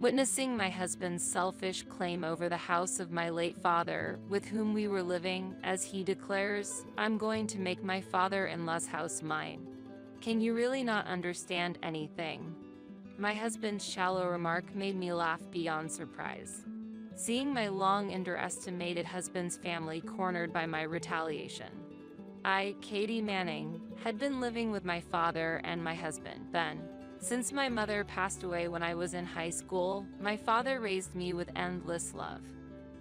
Witnessing my husband's selfish claim over the house of my late father, with whom we were living, as he declares, "I'm going to make my father-in-law's house mine. Can you really not understand anything?" My husband's shallow remark made me laugh beyond surprise. Seeing my long underestimated husband's family cornered by my retaliation. I, Katie Manning, had been living with my father and my husband, Ben. Since my mother passed away when I was in high school, my father raised me with endless love.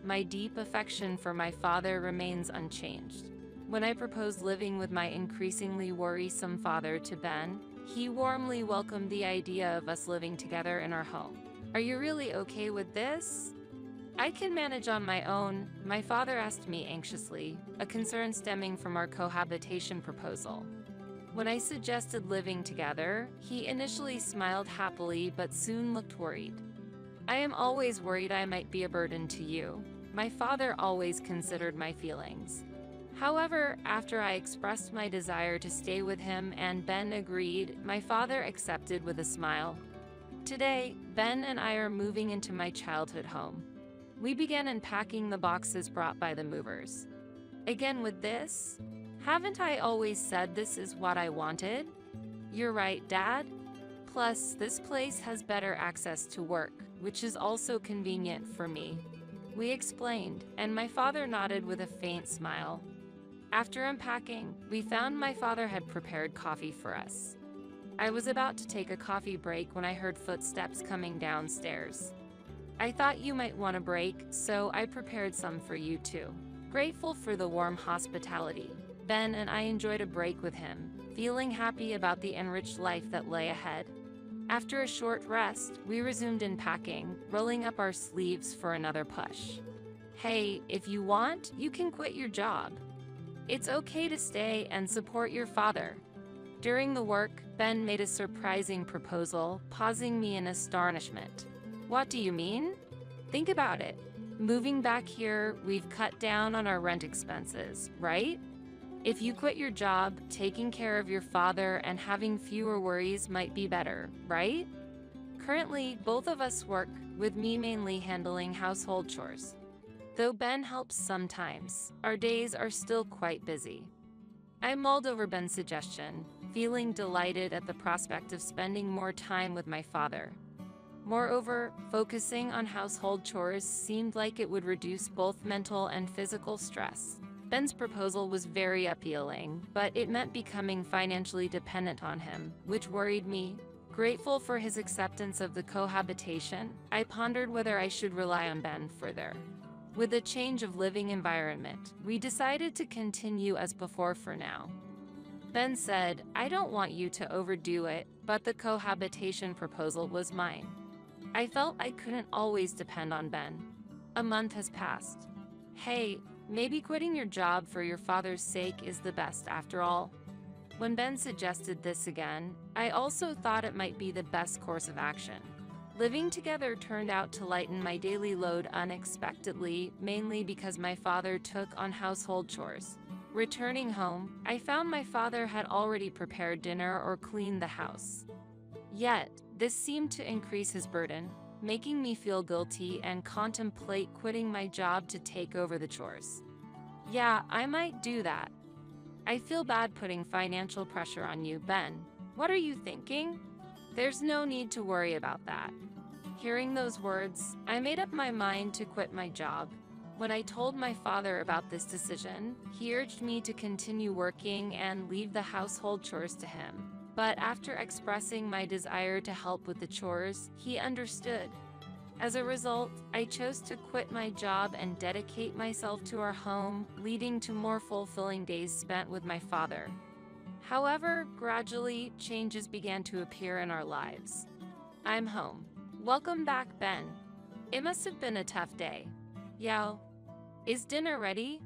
My deep affection for my father remains unchanged. When I proposed living with my increasingly worrisome father to Ben, he warmly welcomed the idea of us living together in our home. "Are you really okay with this?" "I can manage on my own," my father asked me anxiously, a concern stemming from our cohabitation proposal. When I suggested living together, he initially smiled happily but soon looked worried. "I am always worried I might be a burden to you." My father always considered my feelings. However, after I expressed my desire to stay with him and Ben agreed, my father accepted with a smile. Today, Ben and I are moving into my childhood home. We began unpacking the boxes brought by the movers. "Again with this? Haven't I always said this is what I wanted?" "You're right, Dad. Plus, this place has better access to work, which is also convenient for me." We explained, and my father nodded with a faint smile. After unpacking, we found my father had prepared coffee for us. I was about to take a coffee break when I heard footsteps coming downstairs. "I thought you might want a break, so I prepared some for you too." Grateful for the warm hospitality, Ben and I enjoyed a break with him, feeling happy about the enriched life that lay ahead. After a short rest, we resumed unpacking, rolling up our sleeves for another push. "Hey, if you want, you can quit your job. It's okay to stay and support your father." During the work, Ben made a surprising proposal, pausing me in astonishment. "What do you mean?" "Think about it. Moving back here, we've cut down on our rent expenses, right? If you quit your job, taking care of your father and having fewer worries might be better, right?" Currently, both of us work, with me mainly handling household chores. Though Ben helps sometimes, our days are still quite busy. I mulled over Ben's suggestion, feeling delighted at the prospect of spending more time with my father. Moreover, focusing on household chores seemed like it would reduce both mental and physical stress. Ben's proposal was very appealing, but it meant becoming financially dependent on him, which worried me. Grateful for his acceptance of the cohabitation, I pondered whether I should rely on Ben further. With a change of living environment, we decided to continue as before for now. Ben said, "I don't want you to overdo it, but the cohabitation proposal was mine." I felt I couldn't always depend on Ben. A month has passed. "Hey, maybe quitting your job for your father's sake is the best after all." When Ben suggested this again, I also thought it might be the best course of action. Living together turned out to lighten my daily load unexpectedly, mainly because my father took on household chores. Returning home, I found my father had already prepared dinner or cleaned the house. Yet, this seemed to increase his burden, making me feel guilty and contemplate quitting my job to take over the chores. "Yeah, I might do that. I feel bad putting financial pressure on you, Ben. What are you thinking?" "There's no need to worry about that." Hearing those words, I made up my mind to quit my job. When I told my father about this decision, he urged me to continue working and leave the household chores to him. But after expressing my desire to help with the chores, he understood. As a result, I chose to quit my job and dedicate myself to our home, leading to more fulfilling days spent with my father. However, gradually, changes began to appear in our lives. "I'm home. Welcome back, Ben. It must have been a tough day." "Yeah. Is dinner ready?"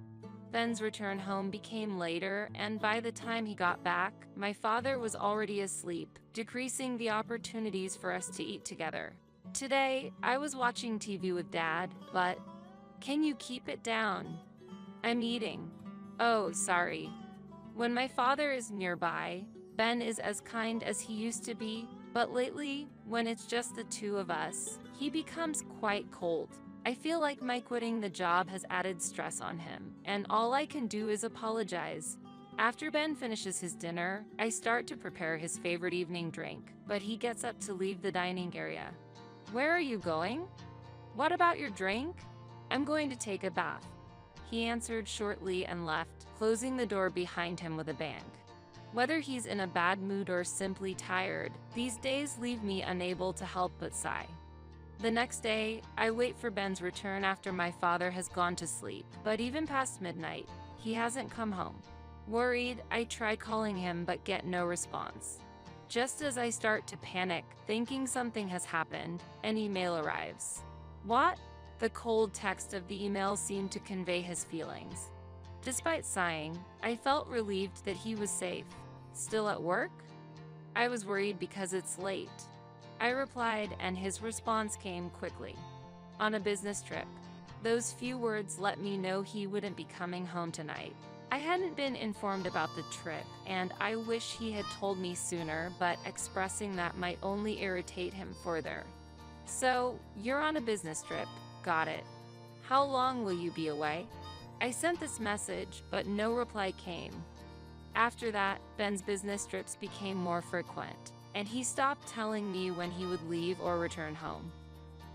Ben's return home became later, and by the time he got back, my father was already asleep, decreasing the opportunities for us to eat together. Today, I was watching TV with Dad, but... "Can you keep it down? I'm eating." "Oh, sorry." When my father is nearby, Ben is as kind as he used to be, But lately, when it's just the two of us, he becomes quite cold. I feel like my quitting the job has added stress on him, and all I can do is apologize. After Ben finishes his dinner, I start to prepare his favorite evening drink, but he gets up to leave the dining area. "Where are you going?" "What about your drink?" "I'm going to take a bath," he answered shortly and left, closing the door behind him with a bang. Whether he's in a bad mood or simply tired, these days leave me unable to help but sigh. The next day, I wait for Ben's return after my father has gone to sleep, but even past midnight, he hasn't come home. Worried, I try calling him but get no response. Just as I start to panic, thinking something has happened, an email arrives. "What?" The cold text of the email seemed to convey his feelings. Despite sighing, I felt relieved that he was safe. "Still at work?" "I was worried because it's late," I replied, and his response came quickly. "On a business trip." Those few words let me know he wouldn't be coming home tonight. I hadn't been informed about the trip, and I wish he had told me sooner, but expressing that might only irritate him further. "So, you're on a business trip. Got it. How long will you be away?" I sent this message, but no reply came. After that, Ben's business trips became more frequent, and he stopped telling me when he would leave or return home.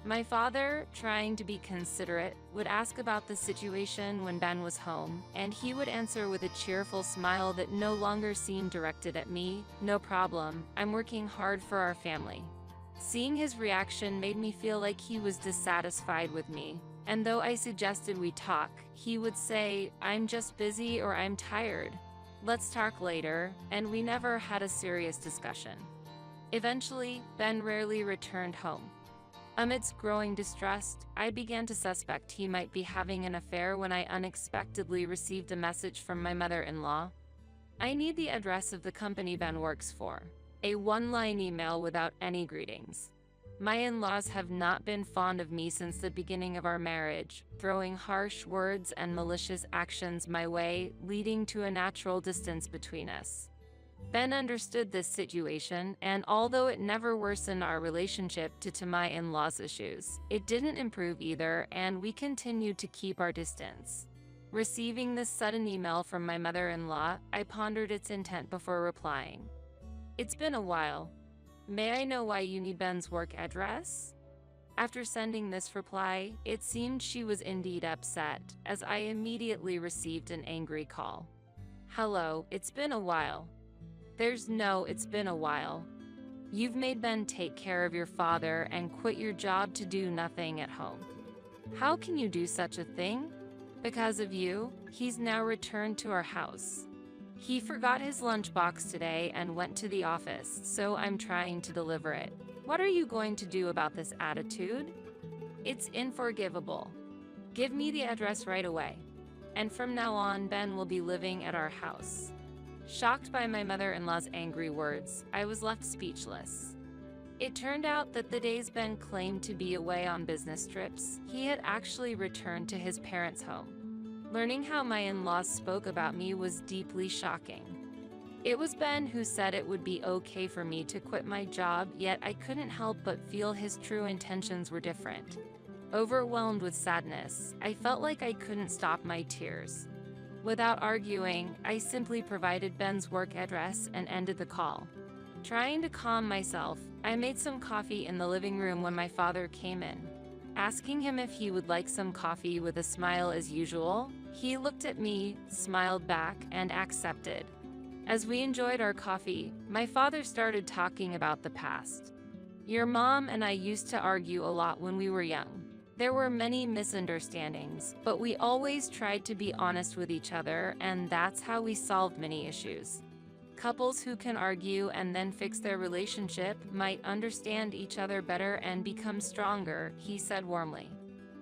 My father, trying to be considerate, would ask about the situation when Ben was home, and he would answer with a cheerful smile that no longer seemed directed at me. "No problem, I'm working hard for our family." Seeing his reaction made me feel like he was dissatisfied with me, and though I suggested we talk, he would say, "I'm just busy" or "I'm tired. Let's talk later," and we never had a serious discussion. Eventually, Ben rarely returned home. Amidst growing distrust, I began to suspect he might be having an affair when I unexpectedly received a message from my mother-in-law. "I need the address of the company Ben works for." A one-line email without any greetings. My in-laws have not been fond of me since the beginning of our marriage, throwing harsh words and malicious actions my way, leading to a natural distance between us. Ben understood this situation, and although it never worsened our relationship due to my in-laws' issues, it didn't improve either, and we continued to keep our distance. Receiving this sudden email from my mother-in-law, I pondered its intent before replying. "It's been a while. May I know why you need Ben's work address?" After sending this reply, it seemed she was indeed upset, as I immediately received an angry call. "Hello, it's been a while." It's been a while. You've made Ben take care of your father and quit your job to do nothing at home. How can you do such a thing? Because of you, he's now returned to our house. He forgot his lunchbox today and went to the office, so I'm trying to deliver it. What are you going to do about this attitude? It's unforgivable. Give me the address right away. And from now on, Ben will be living at our house." Shocked by my mother-in-law's angry words, I was left speechless. It turned out that the days Ben claimed to be away on business trips, he had actually returned to his parents' home. Learning how my in-laws spoke about me was deeply shocking. It was Ben who said it would be okay for me to quit my job, yet I couldn't help but feel his true intentions were different. Overwhelmed with sadness, I felt like I couldn't stop my tears. Without arguing, I simply provided Ben's work address and ended the call. Trying to calm myself, I made some coffee in the living room when my father came in. Asking him if he would like some coffee with a smile as usual, he looked at me, smiled back, and accepted. As we enjoyed our coffee, my father started talking about the past. "Your mom and I used to argue a lot when we were young. There were many misunderstandings, but we always tried to be honest with each other, and that's how we solved many issues. Couples who can argue and then fix their relationship might understand each other better and become stronger," he said warmly.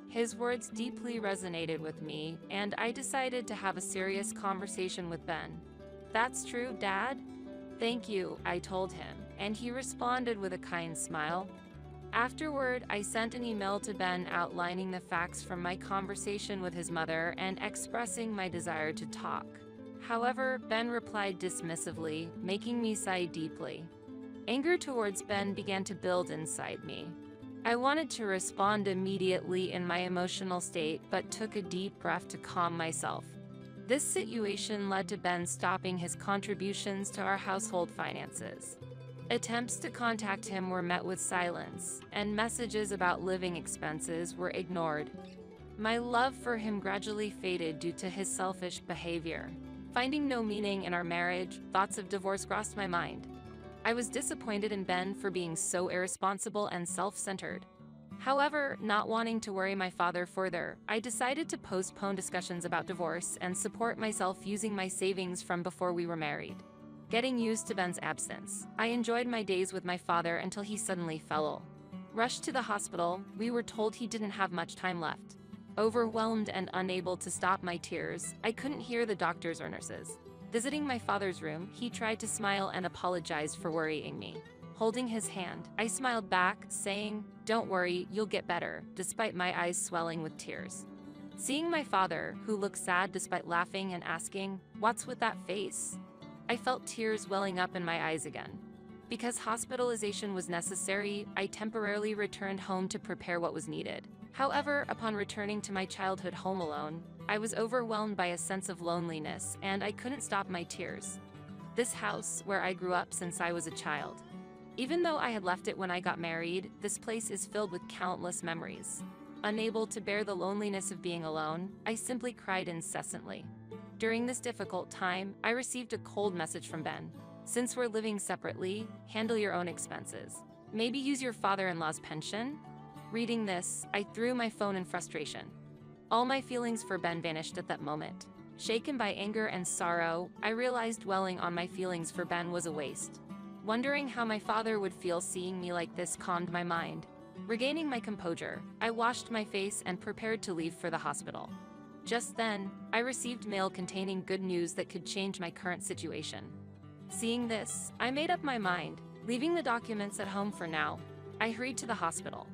His words deeply resonated with me, and I decided to have a serious conversation with Ben. "That's true, Dad?" "Thank you," I told him, and he responded with a kind smile. Afterward, I sent an email to Ben outlining the facts from my conversation with his mother and expressing my desire to talk. However, Ben replied dismissively, making me sigh deeply. Anger towards Ben began to build inside me. I wanted to respond immediately in my emotional state, but took a deep breath to calm myself. This situation led to Ben stopping his contributions to our household finances. Attempts to contact him were met with silence, and messages about living expenses were ignored. My love for him gradually faded due to his selfish behavior. Finding no meaning in our marriage, thoughts of divorce crossed my mind. I was disappointed in Ben for being so irresponsible and self-centered. However, not wanting to worry my father further, I decided to postpone discussions about divorce and support myself using my savings from before we were married. Getting used to Ben's absence, I enjoyed my days with my father until he suddenly fell ill. Rushed to the hospital, we were told he didn't have much time left. Overwhelmed and unable to stop my tears, I couldn't hear the doctors or nurses. Visiting my father's room, he tried to smile and apologized for worrying me. Holding his hand, I smiled back, saying, "Don't worry, you'll get better," despite my eyes swelling with tears. Seeing my father, who looked sad despite laughing and asking, "What's with that face?" I felt tears welling up in my eyes again. Because hospitalization was necessary, I temporarily returned home to prepare what was needed. However, upon returning to my childhood home alone, I was overwhelmed by a sense of loneliness, and I couldn't stop my tears. This house, where I grew up since I was a child. Even though I had left it when I got married, this place is filled with countless memories. Unable to bear the loneliness of being alone, I simply cried incessantly. During this difficult time, I received a cold message from Ben. "Since we're living separately, handle your own expenses. Maybe use your father-in-law's pension?" Reading this, I threw my phone in frustration. All my feelings for Ben vanished at that moment. Shaken by anger and sorrow, I realized dwelling on my feelings for Ben was a waste. Wondering how my father would feel seeing me like this calmed my mind. Regaining my composure, I washed my face and prepared to leave for the hospital. Just then, I received mail containing good news that could change my current situation. Seeing this, I made up my mind. Leaving the documents at home for now, I hurried to the hospital.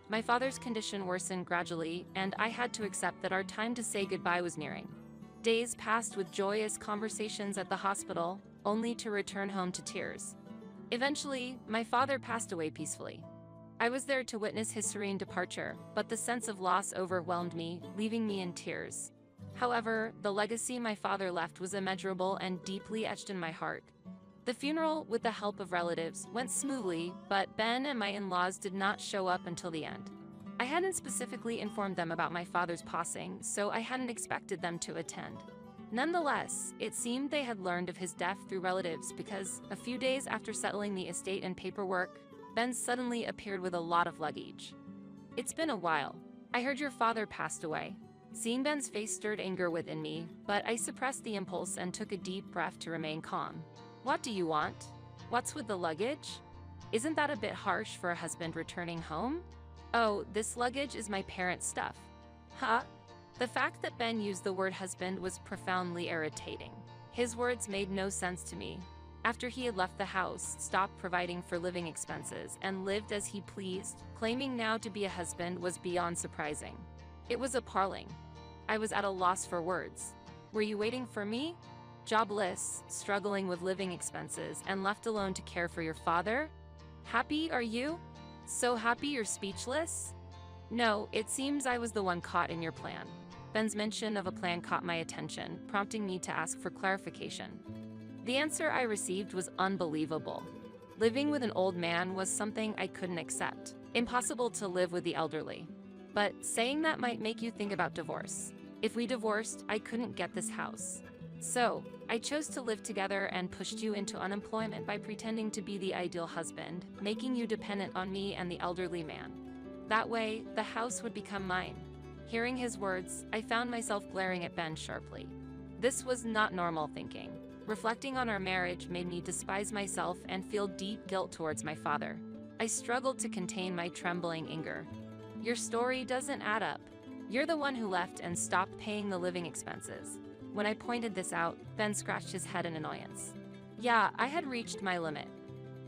My father's condition worsened gradually, and I had to accept that our time to say goodbye was nearing. Days passed with joyous conversations at the hospital, only to return home to tears. Eventually, my father passed away peacefully. I was there to witness his serene departure, but the sense of loss overwhelmed me, leaving me in tears. However, the legacy my father left was immeasurable and deeply etched in my heart. The funeral, with the help of relatives, went smoothly, but Ben and my in-laws did not show up until the end. I hadn't specifically informed them about my father's passing, so I hadn't expected them to attend. Nonetheless, it seemed they had learned of his death through relatives because, a few days after settling the estate and paperwork, Ben suddenly appeared with a lot of luggage. "It's been a while. I heard your father passed away." Seeing Ben's face stirred anger within me, but I suppressed the impulse and took a deep breath to remain calm. "What do you want? What's with the luggage? Isn't that a bit harsh for a husband returning home?" "Oh, this luggage is my parents' stuff." "Huh?" The fact that Ben used the word husband was profoundly irritating. His words made no sense to me. After he had left the house, stopped providing for living expenses, and lived as he pleased, claiming now to be a husband was beyond surprising. It was appalling. I was at a loss for words. "Were you waiting for me? Jobless, struggling with living expenses, and left alone to care for your father? Happy, are you? So happy you're speechless?" "No, it seems I was the one caught in your plan." Ben's mention of a plan caught my attention, prompting me to ask for clarification. The answer I received was unbelievable. Living with an old man was something I couldn't accept. Impossible to live with the elderly. But saying that might make you think about divorce. If we divorced, I couldn't get this house. So, I chose to live together and pushed you into unemployment by pretending to be the ideal husband, making you dependent on me and the elderly man. That way, the house would become mine. Hearing his words, I found myself glaring at Ben sharply. This was not normal thinking. Reflecting on our marriage made me despise myself and feel deep guilt towards my father. I struggled to contain my trembling anger. "Your story doesn't add up. You're the one who left and stopped paying the living expenses." When I pointed this out, Ben scratched his head in annoyance. Yeah, I had reached my limit.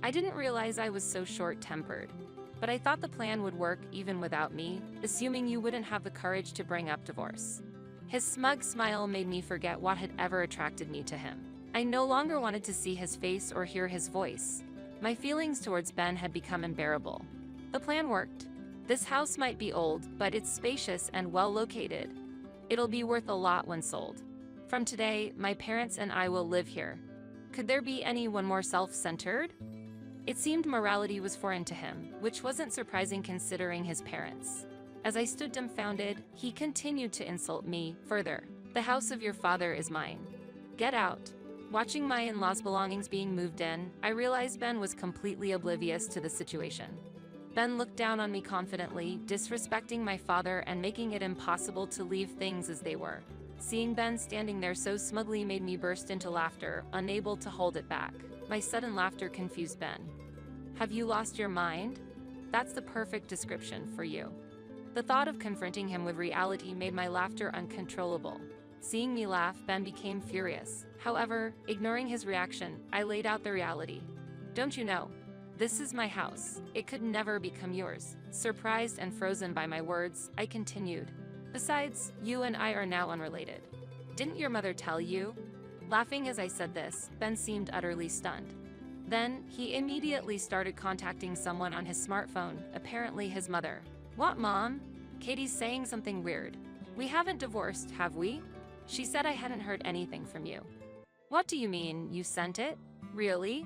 I didn't realize I was so short-tempered. But I thought the plan would work even without me, assuming you wouldn't have the courage to bring up divorce. His smug smile made me forget what had ever attracted me to him. I no longer wanted to see his face or hear his voice. My feelings towards Ben had become unbearable. The plan worked. This house might be old, but it's spacious and well located. It'll be worth a lot when sold. From today, my parents and I will live here. Could there be anyone more self-centered? It seemed morality was foreign to him, which wasn't surprising considering his parents. As I stood dumbfounded, he continued to insult me further. The house of your father is mine. Get out. Watching my in-laws' belongings being moved in, I realized Ben was completely oblivious to the situation. Ben looked down on me confidently, disrespecting my father and making it impossible to leave things as they were. Seeing Ben standing there so smugly made me burst into laughter, unable to hold it back. My sudden laughter confused Ben. Have you lost your mind? That's the perfect description for you. The thought of confronting him with reality made my laughter uncontrollable. Seeing me laugh, Ben became furious. However, ignoring his reaction, I laid out the reality. Don't you know? This is my house. It could never become yours. Surprised and frozen by my words, I continued. Besides, you and I are now unrelated. Didn't your mother tell you? Laughing as I said this, Ben seemed utterly stunned. Then, he immediately started contacting someone on his smartphone, apparently his mother. What, Mom? Katie's saying something weird. We haven't divorced, have we? She said I hadn't heard anything from you. What do you mean, you sent it? Really?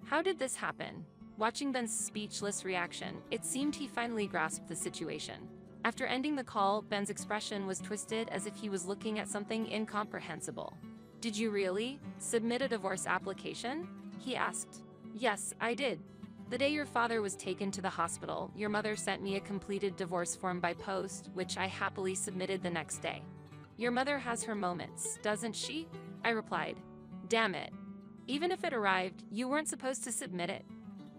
How did this happen? Watching Ben's speechless reaction, it seemed he finally grasped the situation. After ending the call, Ben's expression was twisted as if he was looking at something incomprehensible. Did you really submit a divorce application? He asked. Yes, I did. The day your father was taken to the hospital, your mother sent me a completed divorce form by post, which I happily submitted the next day. Your mother has her moments, doesn't she? I replied. Damn it. Even if it arrived, you weren't supposed to submit it.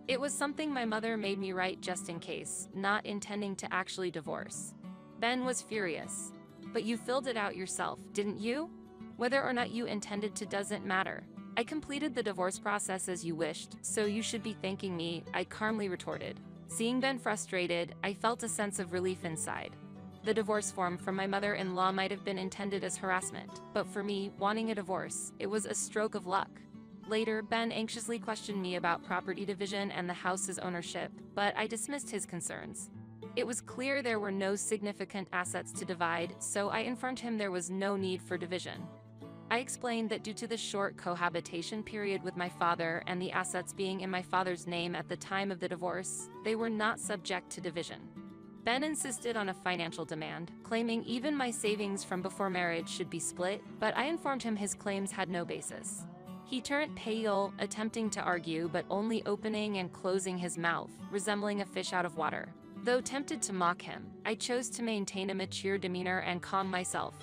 It was something my mother made me write just in case, not intending to actually divorce. Ben was furious. But you filled it out yourself, didn't you? Whether or not you intended to doesn't matter. I completed the divorce process as you wished, so you should be thanking me, I calmly retorted. Seeing Ben frustrated, I felt a sense of relief inside. The divorce form from my mother-in-law might have been intended as harassment, but for me, wanting a divorce, it was a stroke of luck. Later, Ben anxiously questioned me about property division and the house's ownership, but I dismissed his concerns. It was clear there were no significant assets to divide, so I informed him there was no need for division. I explained that due to the short cohabitation period with my father and the assets being in my father's name at the time of the divorce, they were not subject to division. Ben insisted on a financial demand, claiming even my savings from before marriage should be split, but I informed him his claims had no basis. He turned pale, attempting to argue but only opening and closing his mouth, resembling a fish out of water. Though tempted to mock him, I chose to maintain a mature demeanor and calm myself.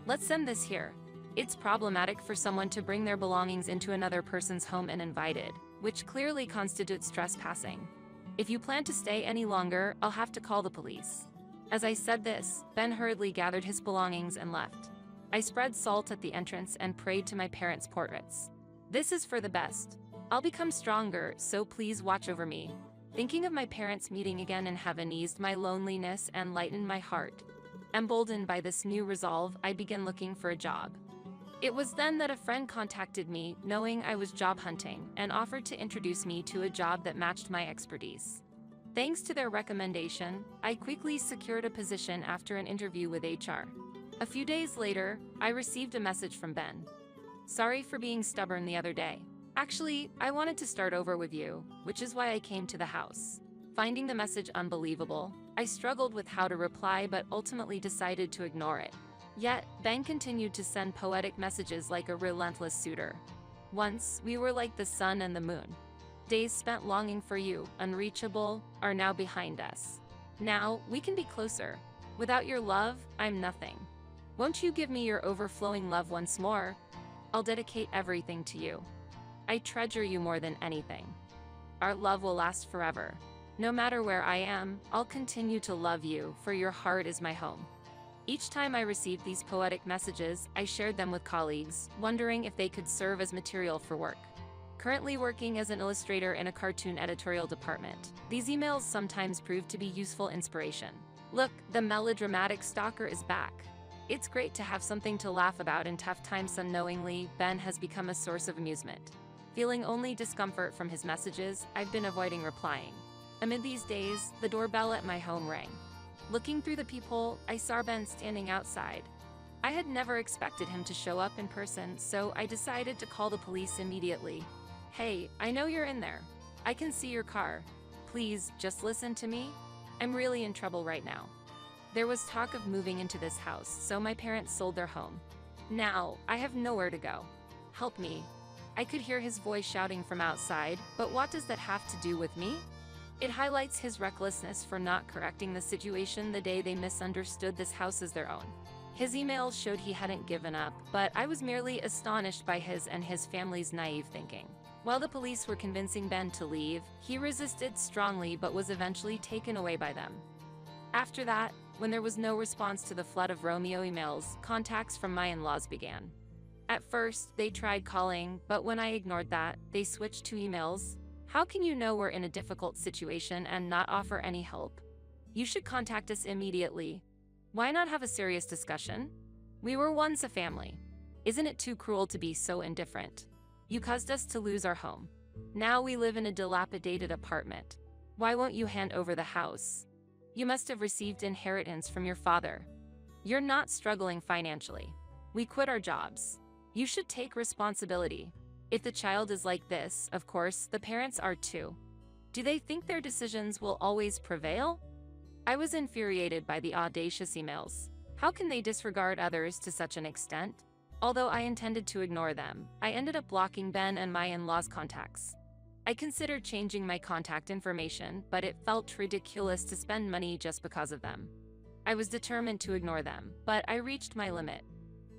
Let's send this here. It's problematic for someone to bring their belongings into another person's home uninvited, which clearly constitutes trespassing. If you plan to stay any longer, I'll have to call the police. As I said this, Ben hurriedly gathered his belongings and left. I spread salt at the entrance and prayed to my parents' portraits. This is for the best. I'll become stronger, so please watch over me. Thinking of my parents meeting again in heaven eased my loneliness and lightened my heart. Emboldened by this new resolve, I began looking for a job. It was then that a friend contacted me, knowing I was job hunting, and offered to introduce me to a job that matched my expertise. Thanks to their recommendation, I quickly secured a position after an interview with HR. A few days later, I received a message from Ben. Sorry for being stubborn the other day. Actually, I wanted to start over with you, which is why I came to the house. Finding the message unbelievable, I struggled with how to reply but ultimately decided to ignore it. Yet, Ben continued to send poetic messages like a relentless suitor. Once, we were like the sun and the moon. Days spent longing for you, unreachable, are now behind us. Now, we can be closer. Without your love, I'm nothing. Won't you give me your overflowing love once more? I'll dedicate everything to you. I treasure you more than anything. Our love will last forever. No matter where I am, I'll continue to love you, for your heart is my home. Each time I received these poetic messages, I shared them with colleagues, wondering if they could serve as material for work. Currently working as an illustrator in a cartoon editorial department, these emails sometimes prove to be useful inspiration. Look, the melodramatic stalker is back. It's great to have something to laugh about in tough times. Unknowingly, Ben has become a source of amusement. Feeling only discomfort from his messages, I've been avoiding replying. Amid these days, the doorbell at my home rang. Looking through the peephole, I saw Ben standing outside. I had never expected him to show up in person, so I decided to call the police immediately. "Hey, I know you're in there. I can see your car. Please, just listen to me. I'm really in trouble right now." There was talk of moving into this house, so my parents sold their home. Now, I have nowhere to go. Help me. I could hear his voice shouting from outside, but what does that have to do with me? It highlights his recklessness for not correcting the situation the day they misunderstood this house as their own. His emails showed he hadn't given up, but I was merely astonished by his and his family's naive thinking. While the police were convincing Ben to leave, he resisted strongly but was eventually taken away by them. After that, when there was no response to the flood of Romeo emails, contacts from my in-laws began. At first, they tried calling, but when I ignored that, they switched to emails. "How can you know we're in a difficult situation and not offer any help? You should contact us immediately. Why not have a serious discussion? We were once a family. Isn't it too cruel to be so indifferent? You caused us to lose our home. Now we live in a dilapidated apartment. Why won't you hand over the house? You must have received inheritance from your father. You're not struggling financially. We quit our jobs. You should take responsibility. If the child is like this, of course, the parents are too. Do they think their decisions will always prevail?" I was infuriated by the audacious emails. How can they disregard others to such an extent? Although I intended to ignore them, I ended up blocking Ben and my in-laws' contacts. I considered changing my contact information, but it felt ridiculous to spend money just because of them. I was determined to ignore them, but I reached my limit.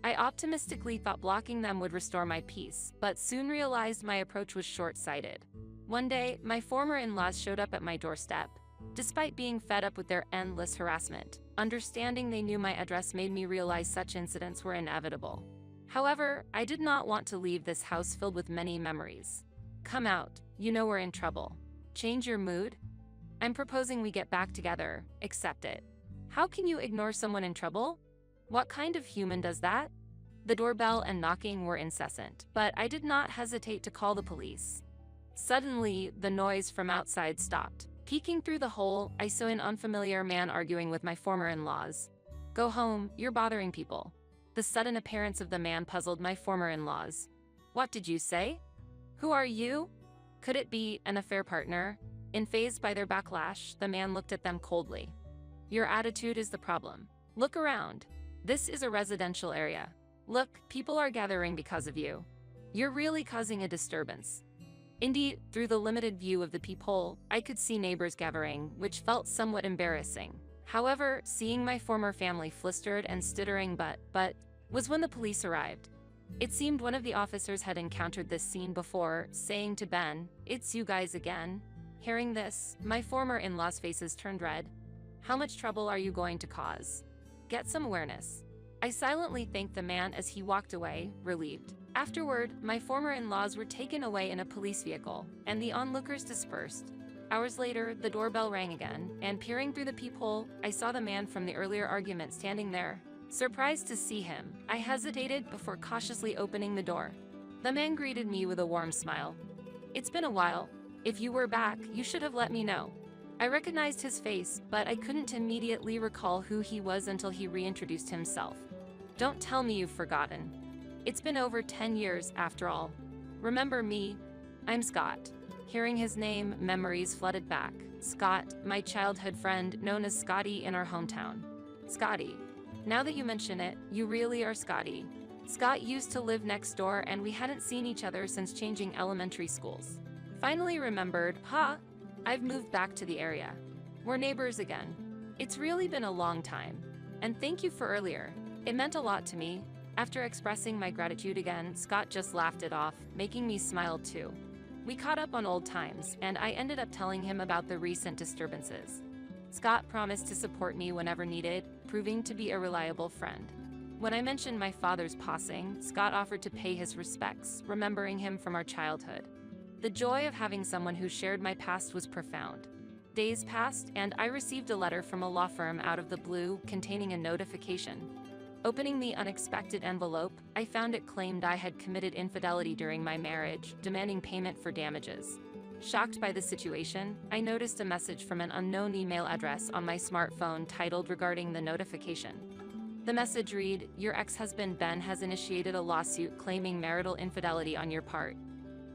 I optimistically thought blocking them would restore my peace, but soon realized my approach was short-sighted. One day, my former in-laws showed up at my doorstep. Despite being fed up with their endless harassment, understanding they knew my address made me realize such incidents were inevitable. However, I did not want to leave this house filled with many memories. "Come out, you know we're in trouble. Change your mood? I'm proposing we get back together, accept it. How can you ignore someone in trouble? What kind of human does that?" The doorbell and knocking were incessant, but I did not hesitate to call the police. Suddenly, the noise from outside stopped. Peeking through the hole, I saw an unfamiliar man arguing with my former in-laws. "Go home, you're bothering people." The sudden appearance of the man puzzled my former in-laws. "What did you say? Who are you?" Could it be an affair partner? Unfazed by their backlash, the man looked at them coldly. "Your attitude is the problem. Look around. This is a residential area. Look, people are gathering because of you. You're really causing a disturbance." Indeed, through the limited view of the peephole, I could see neighbors gathering, which felt somewhat embarrassing. However, seeing my former family flustered and stuttering but was when the police arrived. It seemed one of the officers had encountered this scene before, saying to Ben, "It's you guys again." Hearing this, my former in-laws' faces turned red. "How much trouble are you going to cause? Get some awareness." I silently thanked the man as he walked away, relieved. Afterward, my former in-laws were taken away in a police vehicle, and the onlookers dispersed. Hours later, the doorbell rang again, and peering through the peephole, I saw the man from the earlier argument standing there. Surprised to see him, I hesitated before cautiously opening the door. The man greeted me with a warm smile. "It's been a while. If you were back, you should have let me know." I recognized his face, but I couldn't immediately recall who he was until he reintroduced himself. "Don't tell me you've forgotten. It's been over 10 years, after all. Remember me? I'm Scott." Hearing his name, memories flooded back. Scott, my childhood friend, known as Scotty in our hometown. Scotty. Now that you mention it, you really are Scotty. Scott used to live next door and we hadn't seen each other since changing elementary schools. Finally remembered, I've moved back to the area. We're neighbors again. It's really been a long time. And thank you for earlier. It meant a lot to me. After expressing my gratitude again, Scott just laughed it off, making me smile too. We caught up on old times, and I ended up telling him about the recent disturbances. Scott promised to support me whenever needed, proving to be a reliable friend. When I mentioned my father's passing, Scott offered to pay his respects, remembering him from our childhood. The joy of having someone who shared my past was profound. Days passed, and I received a letter from a law firm out of the blue containing a notification. Opening the unexpected envelope, I found it claimed I had committed infidelity during my marriage, demanding payment for damages. Shocked by the situation, I noticed a message from an unknown email address on my smartphone titled regarding the notification. The message read, "Your ex-husband Ben has initiated a lawsuit claiming marital infidelity on your part.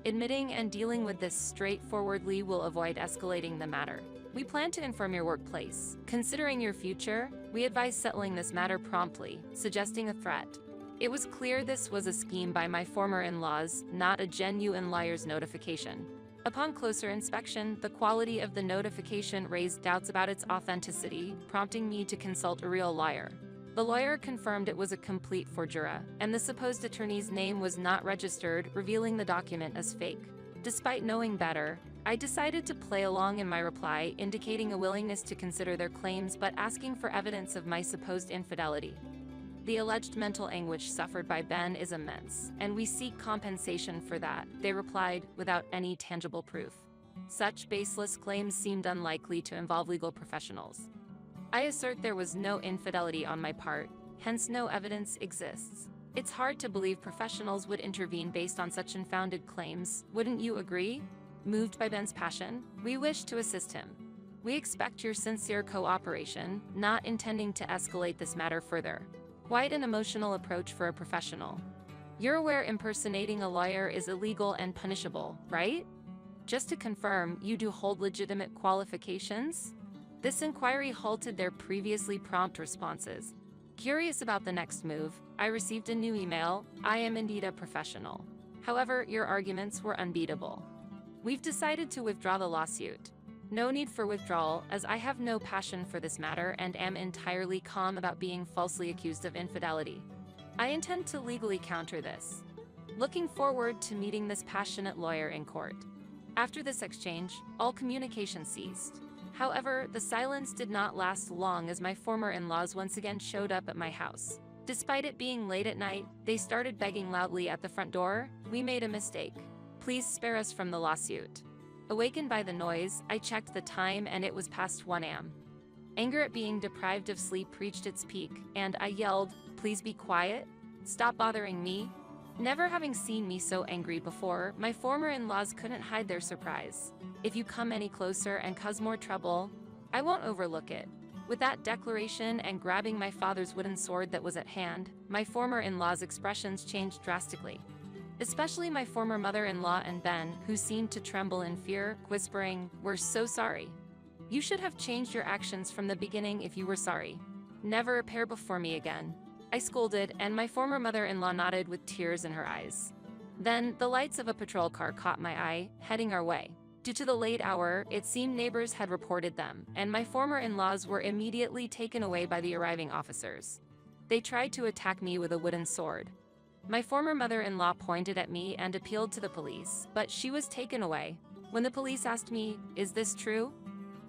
Admitting and dealing with this straightforwardly will avoid escalating the matter. We plan to inform your workplace. Considering your future, we advise settling this matter promptly," suggesting a threat. It was clear this was a scheme by my former in-laws, not a genuine liar's notification. Upon closer inspection, the quality of the notification raised doubts about its authenticity, prompting me to consult a real lawyer. The lawyer confirmed it was a complete forgery, and the supposed attorney's name was not registered, revealing the document as fake. Despite knowing better, I decided to play along in my reply, indicating a willingness to consider their claims but asking for evidence of my supposed infidelity. "The alleged mental anguish suffered by Ben is immense, and we seek compensation for that," they replied, without any tangible proof. Such baseless claims seemed unlikely to involve legal professionals. I assert there was no infidelity on my part, hence no evidence exists. It's hard to believe professionals would intervene based on such unfounded claims, wouldn't you agree? Moved by Ben's passion, we wish to assist him. We expect your sincere cooperation, not intending to escalate this matter further. Quite an emotional approach for a professional. You're aware impersonating a lawyer is illegal and punishable, right? Just to confirm, you do hold legitimate qualifications? This inquiry halted their previously prompt responses. Curious about the next move, I received a new email. "I am indeed a professional. However, your arguments were unbeatable. We've decided to withdraw the lawsuit. No need for withdrawal, as I have no passion for this matter and am entirely calm about being falsely accused of infidelity. I intend to legally counter this. Looking forward to meeting this passionate lawyer in court." After this exchange, all communication ceased. However, the silence did not last long as my former in-laws once again showed up at my house. Despite it being late at night, they started begging loudly at the front door, "We made a mistake. Please spare us from the lawsuit." Awakened by the noise, I checked the time and it was past 1 a.m. Anger at being deprived of sleep reached its peak, and I yelled, "Please be quiet. Stop bothering me." Never having seen me so angry before, my former in-laws couldn't hide their surprise. "If you come any closer and cause more trouble, I won't overlook it." With that declaration and grabbing my father's wooden sword that was at hand, my former in-laws' expressions changed drastically. Especially my former mother-in-law and Ben, who seemed to tremble in fear, whispering, "We're so sorry. You should have changed your actions from the beginning if you were sorry. Never appear before me again." I scolded, and my former mother-in-law nodded with tears in her eyes. Then, the lights of a patrol car caught my eye, heading our way. Due to the late hour, it seemed neighbors had reported them, and my former in-laws were immediately taken away by the arriving officers. They tried to attack me with a wooden sword. My former mother-in-law pointed at me and appealed to the police, but she was taken away. When the police asked me, "Is this true?"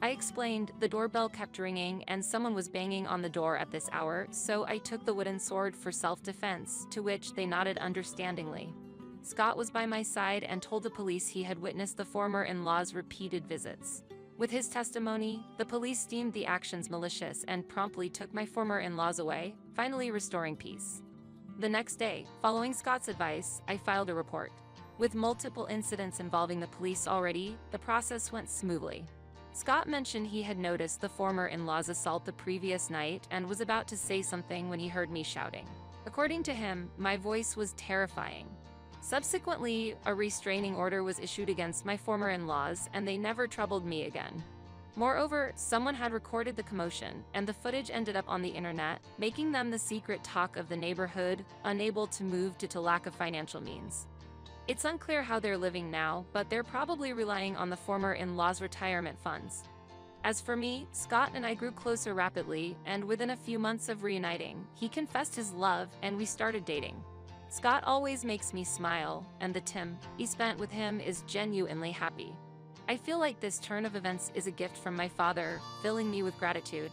I explained the doorbell kept ringing and someone was banging on the door at this hour, so I took the wooden sword for self-defense, to which they nodded understandingly. Scott was by my side and told the police he had witnessed the former in-law's repeated visits. With his testimony, the police deemed the actions malicious and promptly took my former in-laws away, finally restoring peace. The next day, following Scott's advice, I filed a report. With multiple incidents involving the police already, the process went smoothly. Scott mentioned he had noticed the former in-law's assault the previous night and was about to say something when he heard me shouting. According to him, my voice was terrifying. Subsequently, a restraining order was issued against my former in-laws, and they never troubled me again. Moreover, someone had recorded the commotion, and the footage ended up on the internet, making them the secret talk of the neighborhood, unable to move due to lack of financial means. It's unclear how they're living now, but they're probably relying on the former in-law's retirement funds. As for me, Scott and I grew closer rapidly, and within a few months of reuniting, he confessed his love and we started dating. Scott always makes me smile, and the time he spent with him is genuinely happy. I feel like this turn of events is a gift from my father, filling me with gratitude.